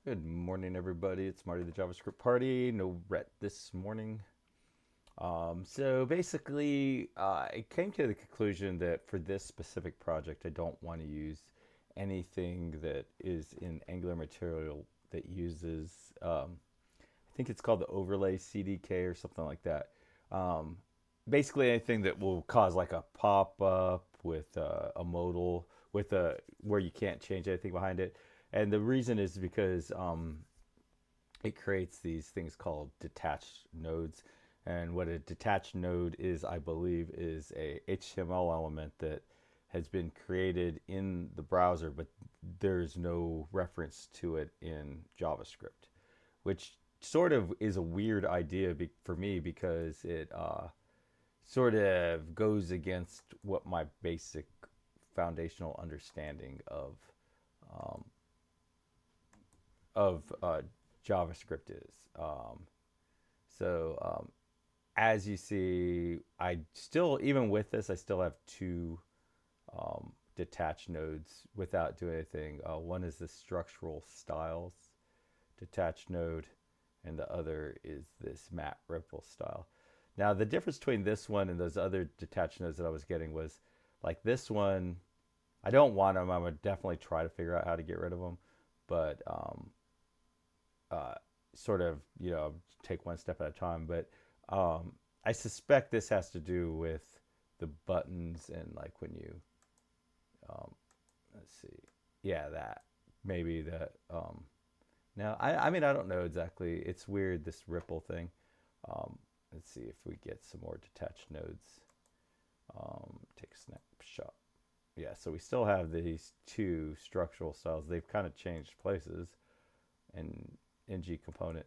Good morning, everybody. It's Marty, the JavaScript party. No ret this morning. So basically, I came to the conclusion that for this specific project, I don't want to use anything that is in Angular material that uses, I think it's called the overlay CDK or something like that. Um, Basically, anything that will cause like a pop up with a modal with a where you can't change anything behind it. And the reason is because it creates these things called detached nodes. And what a detached node is, I believe, is a HTML element that has been created in the browser, but there's no reference to it in JavaScript, which sort of is a weird idea for me because it sort of goes against what my basic foundational understanding um, of JavaScript is. So as you see, I still, even with this, I still have two detached nodes without doing anything. One is the structural styles detached node, and the other is this map ripple style. Now, the difference between this one and those other detached nodes that I was getting was like this one, I don't want them. I would definitely try to figure out how to get rid of them, but uh, sort of, take one step at a time. But I suspect this has to do with the buttons and like when you, um, let's see, yeah, that maybe that. Now, I mean, I don't know exactly. It's weird, this ripple thing. Let's see if we get some more detached nodes. Take a snapshot. Yeah, so we still have these two structural styles. They've kind of changed places in ng component.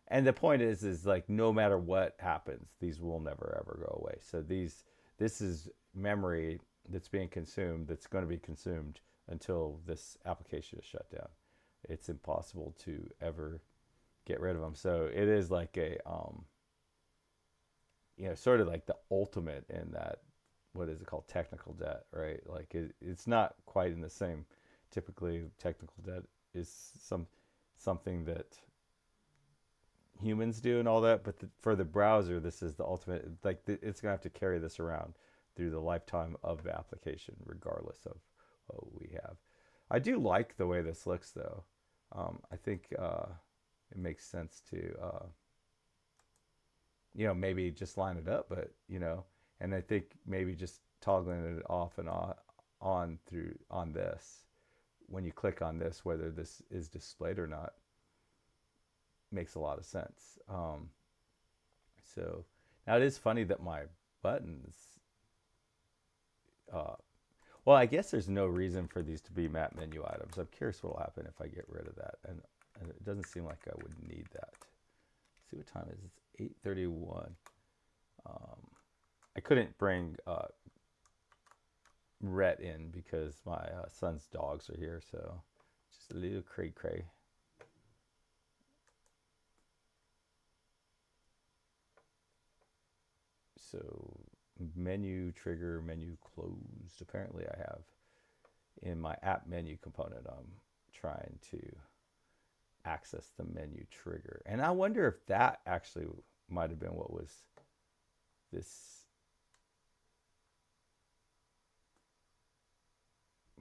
And the point is like no matter what happens, these will never ever go away. So this is memory that's being consumed, that's going to be consumed until this application is shut down. It's impossible to ever get rid of them. So it is like a sort of like the ultimate in that, what is it called, technical debt, right? Like it's not quite in the same. Typically, technical debt is something that humans do and all that, but for the browser, this is the ultimate. Like it's gonna have to carry this around through the lifetime of the application, regardless of what we have. I do like the way this looks, though. I think it makes sense to maybe just line it up, but and I think maybe just toggling it off and on through on this, when you click on this, whether this is displayed or not, makes a lot of sense. So now it is funny that my buttons, uh, well, I guess there's no reason for these to be map menu items. I'm curious what will happen if I get rid of that, and it doesn't seem like I would need that. Let's see what time it is. It's 8:31. I couldn't bring Rhett in because my son's dogs are here, so just a little cray cray. So menu trigger, menu closed. Apparently, I have in my app menu component. I'm trying to access the menu trigger, and I wonder if that actually might have been what was this.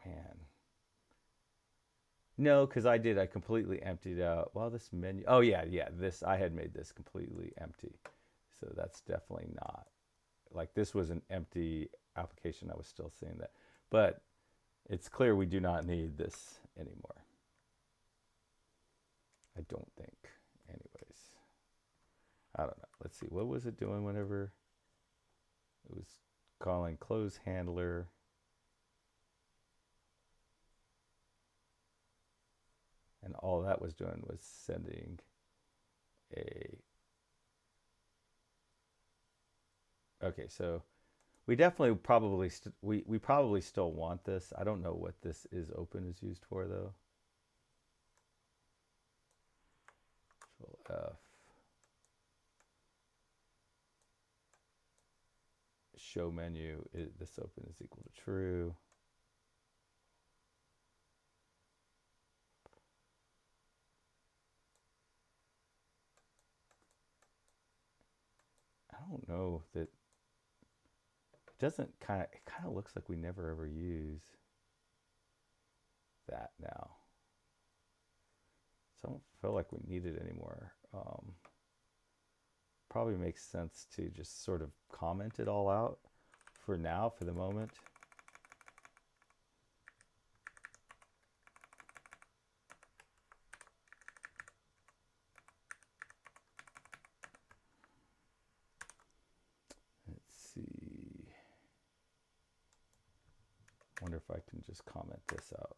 Man, no, because I completely emptied out. Well, this menu. Oh yeah, yeah. This I had made this completely empty, so that's definitely not like this was an empty application. I was still seeing that, but it's clear we do not need this anymore. I don't think. Anyways, I don't know. Let's see. What was it doing whenever it was calling close handler? And all that was doing was sending a. Okay, so we definitely probably we probably still want this. I don't know what this is open is used for though. Control F. Show menu. This open is equal to true. don't know that it doesn't kind of, it kind of looks like we never ever use that now. So I don't feel like we need it anymore. Probably makes sense to just sort of comment it all out for now, for the moment. Let's see. Wonder if I can just comment this out.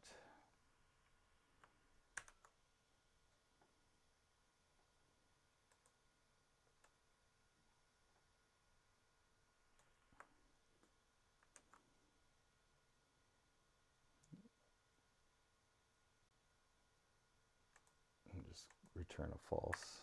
And just return a false.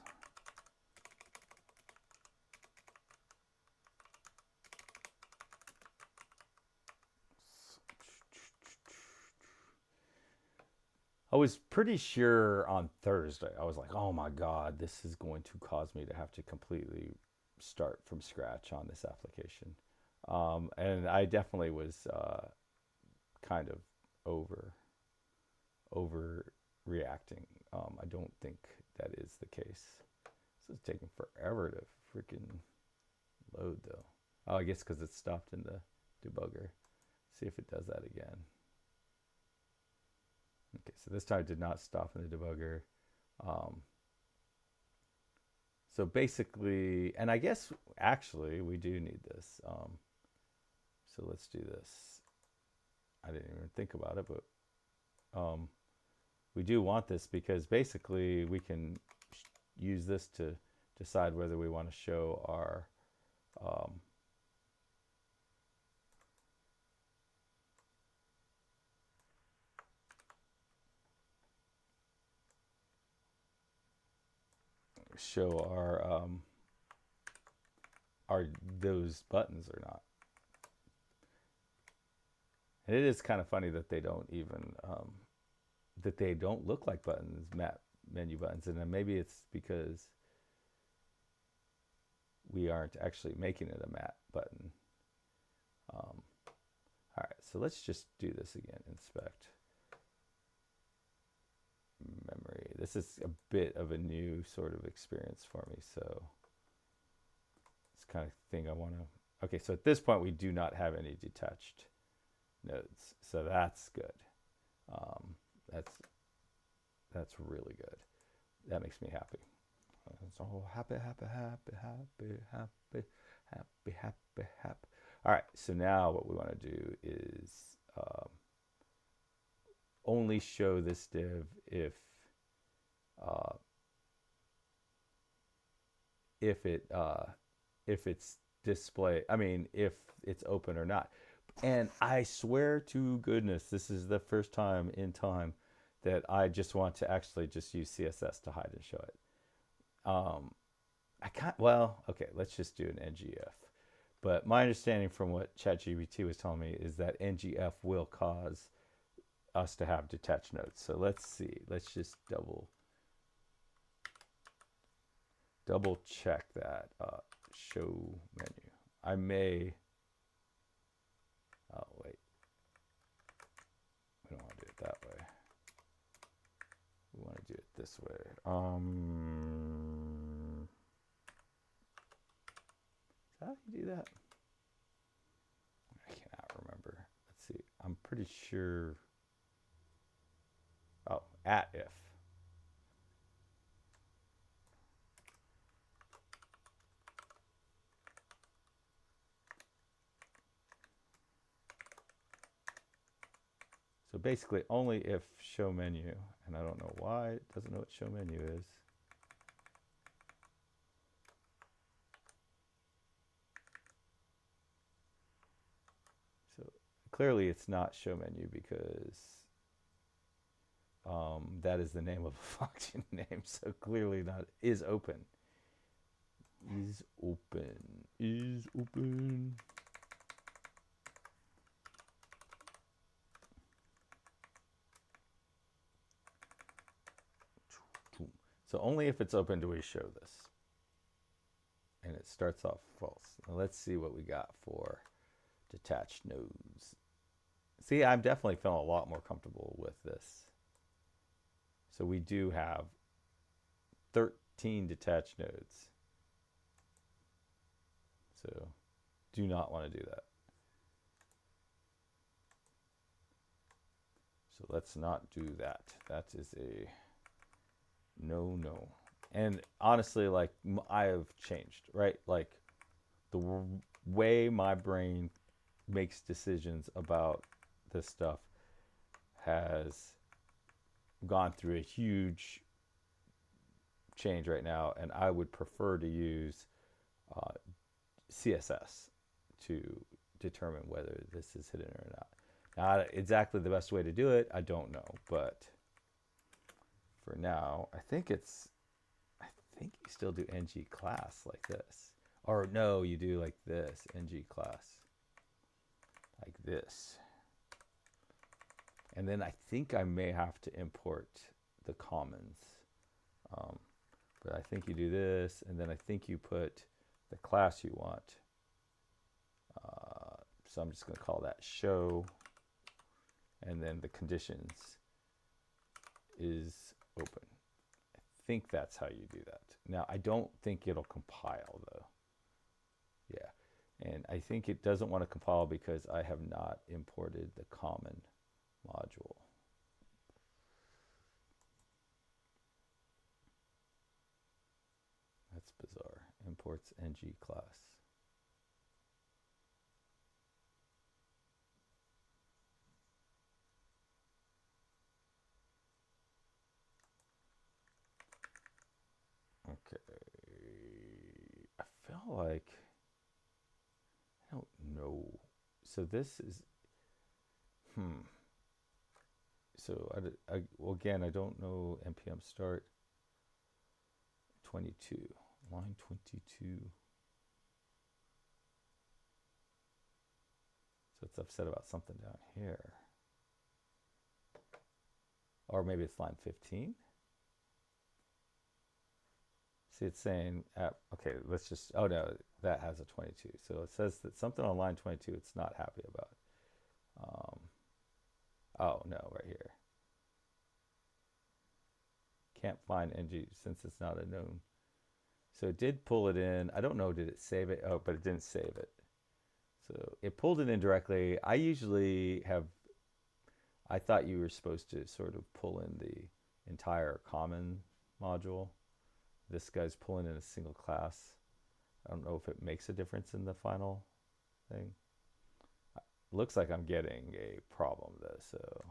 I was pretty sure on Thursday, I was like, oh my God, this is going to cause me to have to completely start from scratch on this application. And I definitely was kind of over overreacting. I don't think that is the case. This is taking forever to freaking load though. Oh, I guess because it's stopped in the debugger. See if it does that again. Okay, so this time it did not stop in the debugger. So basically, and I guess actually we do need this. So let's do this. I didn't even think about it, but we do want this because basically we can use this to decide whether we want to show our our those buttons or not. And it is kind of funny that they don't even that they don't look like buttons, menu buttons, and then maybe it's because we aren't actually making it a matte button. All right, so let's just do this again. Inspect memory. This is a bit of a new sort of experience for me, so it's kind of thing I want to. Okay, so at this point we do not have any detached nodes, so that's good. That's really good. That makes me happy. So happy, happy, happy, happy, happy, happy, happy, happy. All right, so now what we want to do is only show this div if it's display. I mean, if it's open or not. And I swear to goodness, this is the first time in time that I just want to actually just use CSS to hide and show it. I can't, well, okay, let's just do an NGF. But my understanding from what ChatGPT was telling me is that NGF will cause us to have detached nodes. So let's see, let's just double check that. Show menu. I may, oh wait, we don't want to do it that way. We want to do it this way. How do you do that? I cannot remember. Let's see. I'm pretty sure. Oh, at if. So basically only if show menu, and I don't know why it doesn't know what show menu is. So clearly it's not show menu because that is the name of a function name. So clearly not is open. Is open. Is open. So only if it's open do we show this. and it starts off false. Now let's see what we got for detached nodes. See, I'm definitely feeling a lot more comfortable with this. So we do have 13 detached nodes. So do not want to do that. So let's not do that. That is a no. And honestly, like, I have changed, right? Like, the way my brain makes decisions about this stuff has gone through a huge change right now, and I would prefer to use uh, CSS to determine whether this is hidden or not. Not exactly the best way to do it, I don't know, but for now, I think you still do ng class like this. Or no, you do like this, ng class. Like this. And then I think I may have to import the commons. But I think you do this, and then I think you put the class you want. So I'm just going to call that show. And then the conditions is open. I think that's how you do that. Now, I don't think it'll compile, though. Yeah. And I think it doesn't want to compile because I have not imported the common module. That's bizarre. Imports ng class. Okay. I feel like I don't know. So this is So well, again, I don't know npm start 22, line 22. So it's upset about something down here. Or maybe it's line 15. See, it's saying, okay, let's just, oh no, that has a 22. So it says that something on line 22 it's not happy about. Oh no, right here. Can't find ng since it's not a known. So it did pull it in. I don't know, did it save it? Oh, but it didn't save it. So it pulled it in directly. I thought you were supposed to sort of pull in the entire common module. This guy's pulling in a single class. I don't know if it makes a difference in the final thing. Looks like I'm getting a problem though, so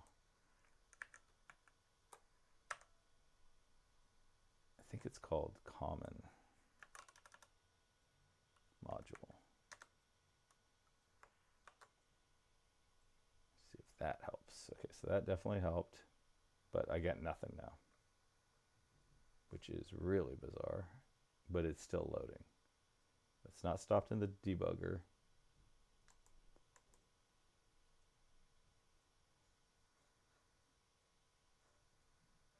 I think it's called common module. See if that helps. Okay, so that definitely helped, but I get nothing now, which is really bizarre, but it's still loading. It's not stopped in the debugger.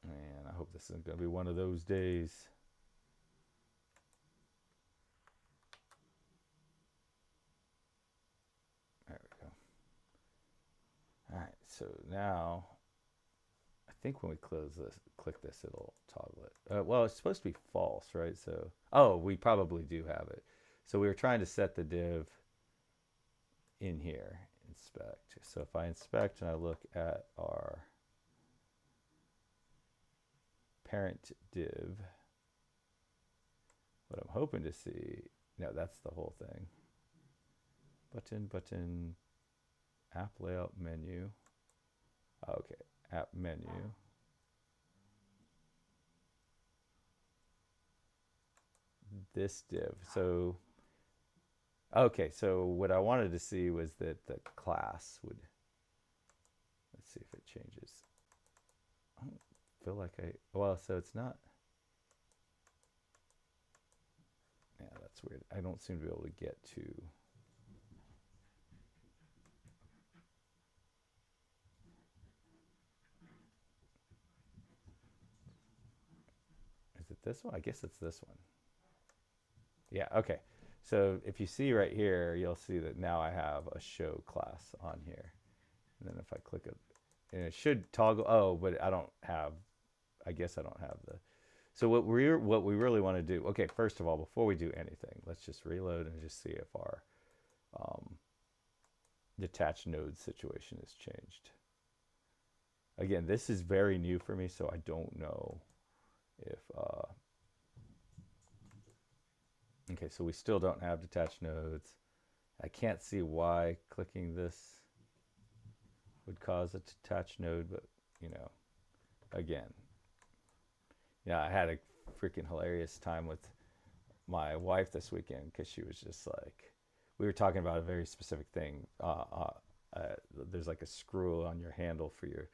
And I hope this isn't going to be one of those days. There we go. All right, so now I think when we close this, click this, it'll toggle it. Well, it's supposed to be false, right? So, oh, we probably do have it. So we were trying to set the div in here, inspect. So if I inspect and I look at our parent div, what I'm hoping to see, no, that's the whole thing. Button, app layout menu. Okay, app menu. This div. So, okay, so what I wanted to see was that the class would, let's see if it changes. I don't feel like well, so it's not. Yeah, that's weird. I don't seem to be able to get to. Is it this one? I guess it's this one. Yeah, okay. So if you see right here, you'll see that now I have a show class on here. And then if I click it, and it should toggle, oh, but I don't have, I guess I don't have the, so what we really want to do, okay, first of all, before we do anything, let's just reload and just see if our um, detached node situation has changed. Again, this is very new for me, so I don't know if, okay, so we still don't have detached nodes. I can't see why clicking this would cause a detached node, but you know, again, yeah, I had a freaking hilarious time with my wife this weekend because she was just like, we were talking about a very specific thing. There's like a screw on your handle for your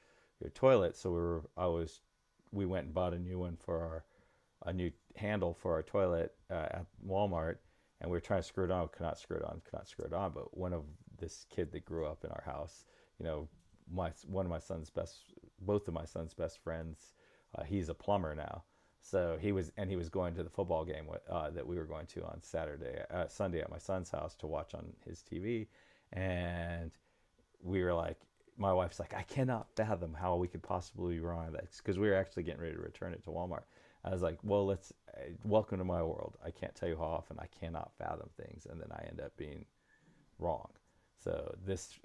toilet, so we went and bought a new one for a new handle for our toilet at Walmart, and we were trying to screw it on, could not screw it on, could not screw it on. But one of this kid that grew up in our house, you know, one of my son's best, both of my son's best friends, he's a plumber now. So he was going to the football game that we were going to on Sunday at my son's house to watch on his TV, and we were like, my wife's like, I cannot fathom how we could possibly be wrong on that because we were actually getting ready to return it to Walmart. I was like, well, welcome to my world. I can't tell you how often I cannot fathom things, and then I end up being wrong. So this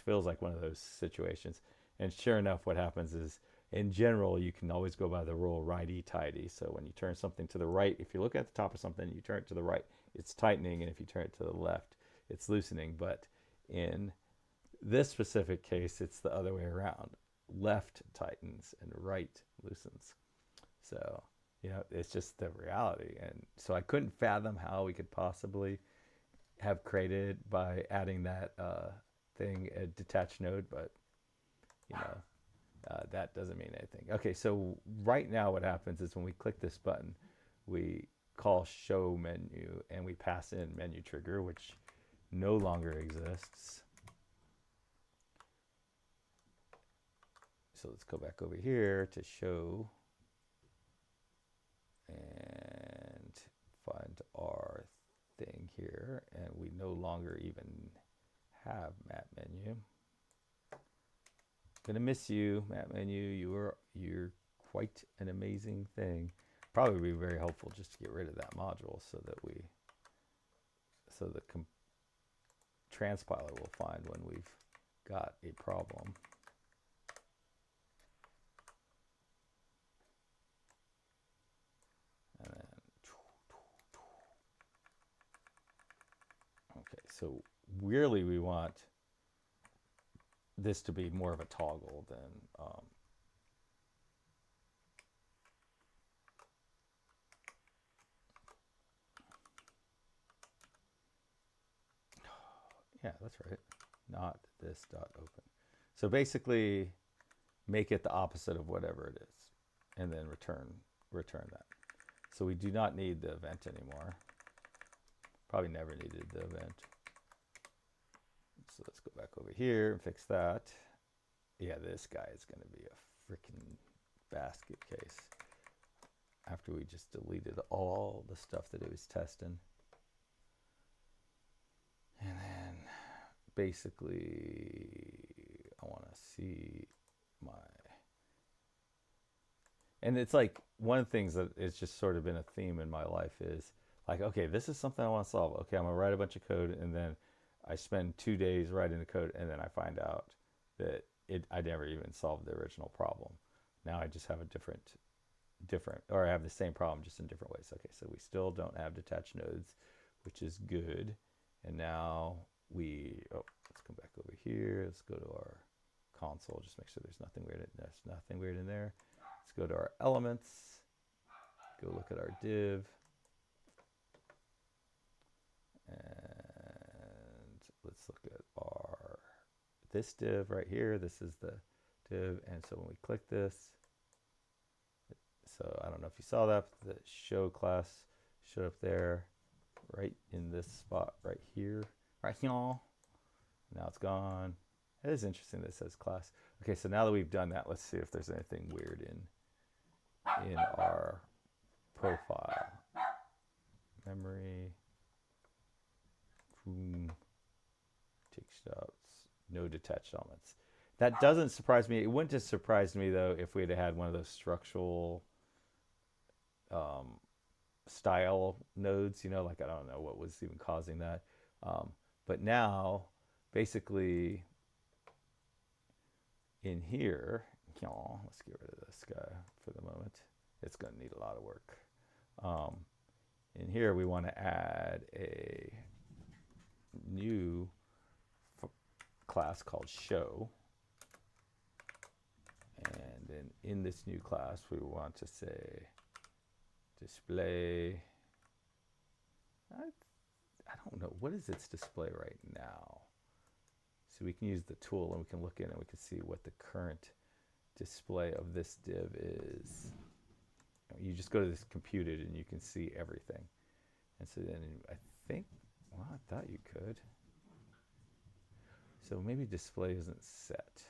feels like one of those situations. And sure enough, what happens is, in general, you can always go by the rule righty tighty. So when you turn something to the right, if you look at the top of something, you turn it to the right, it's tightening, and if you turn it to the left, it's loosening. But in this specific case, it's the other way around. Left tightens and right loosens. So, you know, it's just the reality. And so I couldn't fathom how we could possibly have created by adding that thing, a detached node, but, you know, that doesn't mean anything. Okay, so right now what happens is when we click this button, we call show menu and we pass in menu trigger, which no longer exists. So let's go back over here to show and find our thing here, and we no longer even have map menu. Gonna miss you, map menu. You're quite an amazing thing. Probably be very helpful just to get rid of that module so that the transpiler will find when we've got a problem. And then, okay, so really we want this to be more of a toggle than yeah, that's right. Not this dot open. So basically make it the opposite of whatever it is and then return that. So we do not need the event anymore. Probably never needed the event. So let's go back over here and fix that. Yeah, this guy is going to be a freaking basket case after we just deleted all the stuff that it was testing. And then basically I want to see my, and it's like one of the things that it's just sort of been a theme in my life is like, okay, this is something I want to solve. Okay, I'm gonna write a bunch of code, and then I spend 2 days writing the code, and then I find out that I never even solved the original problem. Now I just have a different, or I have the same problem just in different ways. Okay, so we still don't have detached nodes, which is good. And now let's come back over here. Let's go to our console. Just make sure there's nothing weird. There's nothing weird in there. Let's go to our elements. Go look at our div. And let's look at this div right here. This is the div. And so when we click this, so I don't know if you saw that, but the show class showed up there right in this spot right here. Right here. Now it's gone. It is interesting that it says class. Okay, so now that we've done that, let's see if there's anything weird in our profile. Memory. detached elements. That doesn't surprise me. It wouldn't have surprised me though if we'd have had one of those structural um, style nodes. You know, like I don't know what was even causing that. But now, basically, in here, let's get rid of this guy for the moment. It's going to need a lot of work. In here, we want to add a new class called show. And then in this new class, we want to say display. I don't know. What is its display right now? So we can use the tool and we can look in and we can see what the current display of this div is. You just go to this computed and you can see everything. And so then I think, well, I thought you could. So maybe display isn't set.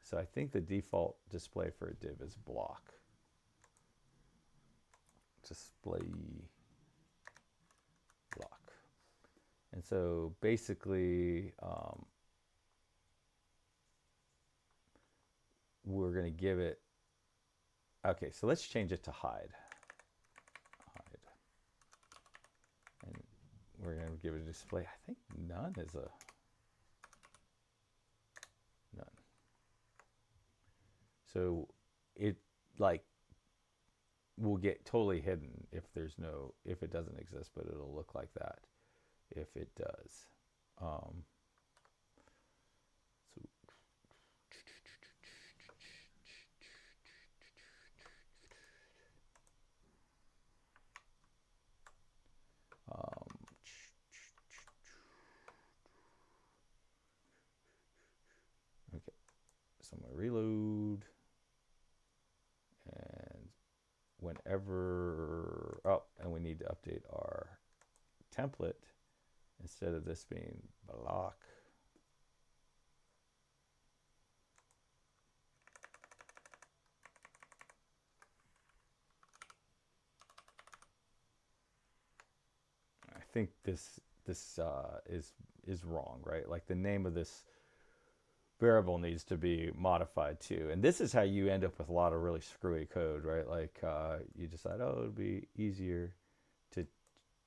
So I think the default display for a div is block. Display block. And so basically, we're going to give it, okay, so let's change it to hide. And we're going to give it a display. I think none is a, none. So it like will get totally hidden if there's no, if it doesn't exist, but it'll look like that if it does. So okay, so I'm gonna reload, and whenever, oh, and we need to update our template. Instead of this being block, I think this is wrong, right? Like the name of this variable needs to be modified too. And this is how you end up with a lot of really screwy code, right? Like you decide, oh, it'd be easier to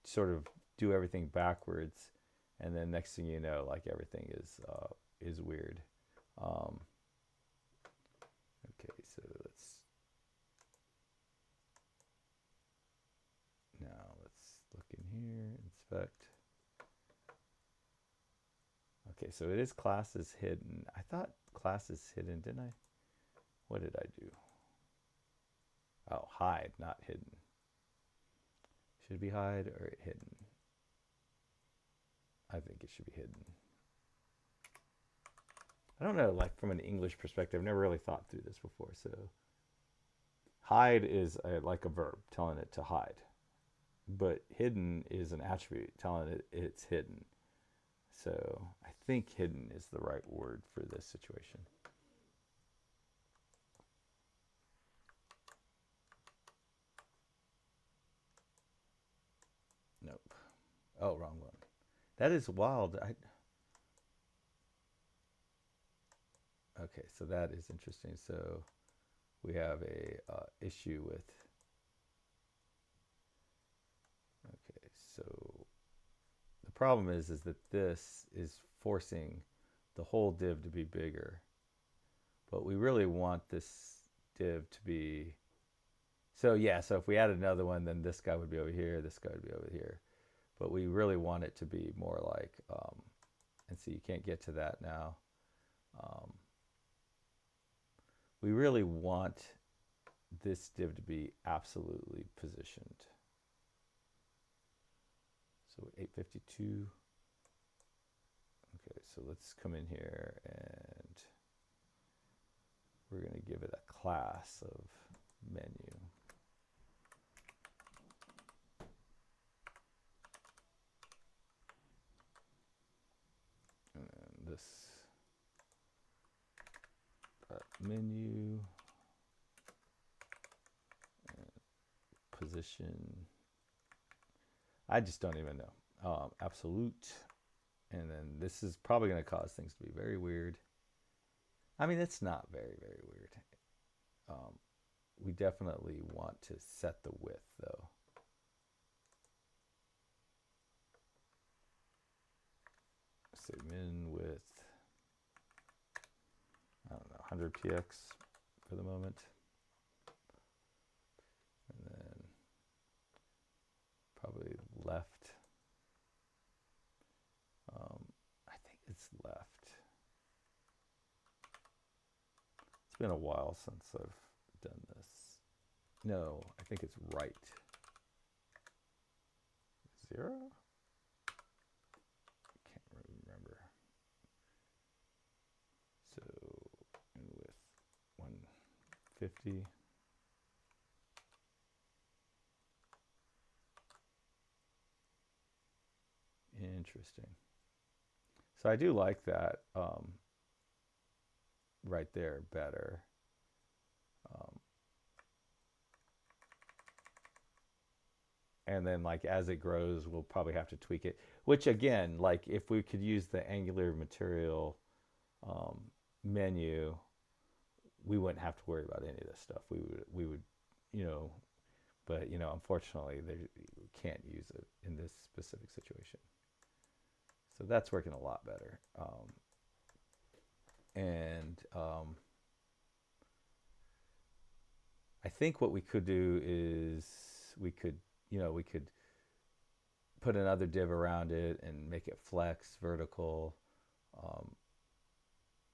sort of do everything backwards, and then next thing you know, like everything is weird. Okay, so let's look in here, inspect. Okay, so it is class is hidden. I thought class is hidden, didn't I? What did I do? Oh, hide, not hidden. Should it be hide or hidden? I think it should be hidden. I don't know, like from an English perspective, I've never really thought through this before. So hide is like a verb telling it to hide, but hidden is an attribute telling it it's hidden. So I think hidden is the right word for this situation. Nope. Oh, wrong one. That is wild. Okay, so that is interesting. So we have a issue with, okay, so the problem is that this is forcing the whole div to be bigger, but we really want this div to be, so yeah, so if we added another one, then this guy would be over here, this guy would be over here, but we really want it to be more like, and so you can't get to that now. We really want this div to be absolutely positioned. So 852. Okay, so let's come in here and we're going to give it a class of menu. And this menu and position. I just don't even know. Absolute And then this is probably going to cause things to be very weird. I mean, it's not very, very weird. Um, we definitely want to set the width though. Say min width, I don't know, 100 px for the moment. And then probably left. I think it's left. It's been a while since I've done this. No, I think it's right. 0? Can't really remember. So, and with 150. Interesting. So I do like that right there better. And then like as it grows, we'll probably have to tweak it. Which again, like if we could use the Angular material menu, we wouldn't have to worry about any of this stuff. We would, you know, but you know, unfortunately, we can't use it in this specific situation. So that's working a lot better. I think what we could do is we could, you know, we could put another div around it and make it flex vertical,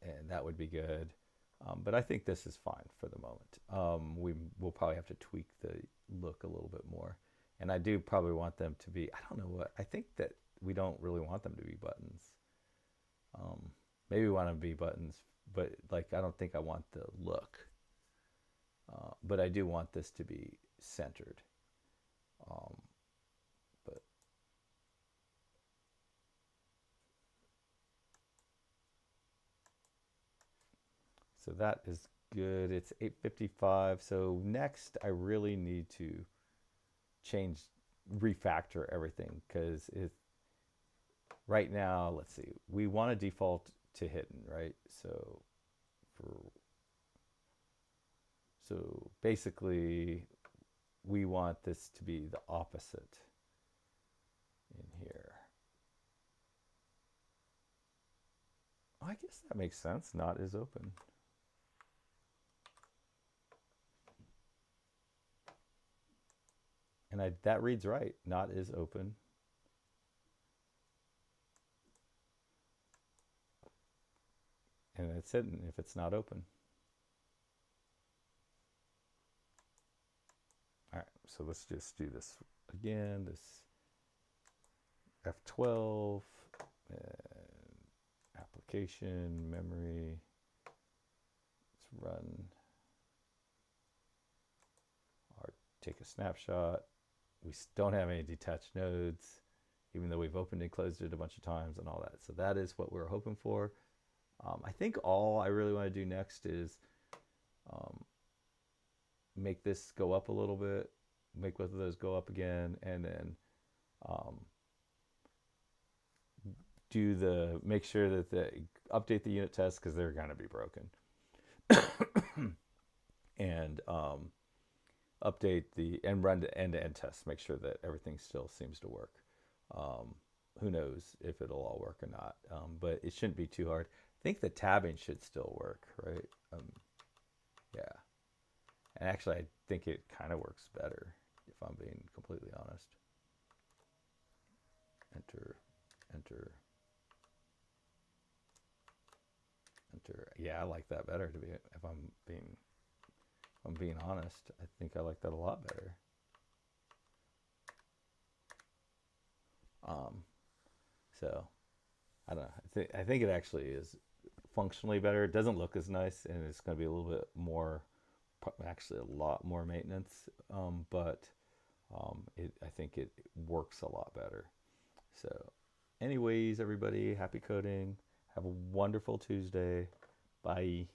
and that would be good. But I think this is fine for the moment. We'll probably have to tweak the look a little bit more. And I do probably want them to be, I don't know what, I think that we don't really want them to be buttons. Maybe we want them to be buttons, but like I don't think I want the look. But I do want this to be centered. But so that is good. It's 8:55. So next I really need to refactor everything because right now, let's see, we want to default to hidden, right? So basically we want this to be the opposite in here. I guess that makes sense. Not is open. And that reads right. Not is open. And it's hidden if it's not open. All right, so let's just do this again. This F12, application, memory. Let's run. Take a snapshot. We don't have any detached nodes, even though we've opened and closed it a bunch of times and all that. So that is what we're hoping for. I think all I really want to do next is make this go up a little bit, make both of those go up again, and then make sure that update the unit tests because they're going to be broken. And update and run the end-to-end tests, make sure that everything still seems to work. Who knows if it'll all work or not, but it shouldn't be too hard. I think the tabbing should still work, right? Yeah. And actually, I think it kind of works better, if I'm being completely honest. Enter, enter, enter. Yeah, I like that better, if I'm being honest. I think I like that a lot better. So I don't know. I think it actually is functionally better. It doesn't look as nice, and it's going to be a little bit more, actually a lot more maintenance. But I think it works a lot better. So, anyways, everybody, happy coding. Have a wonderful Tuesday. Bye.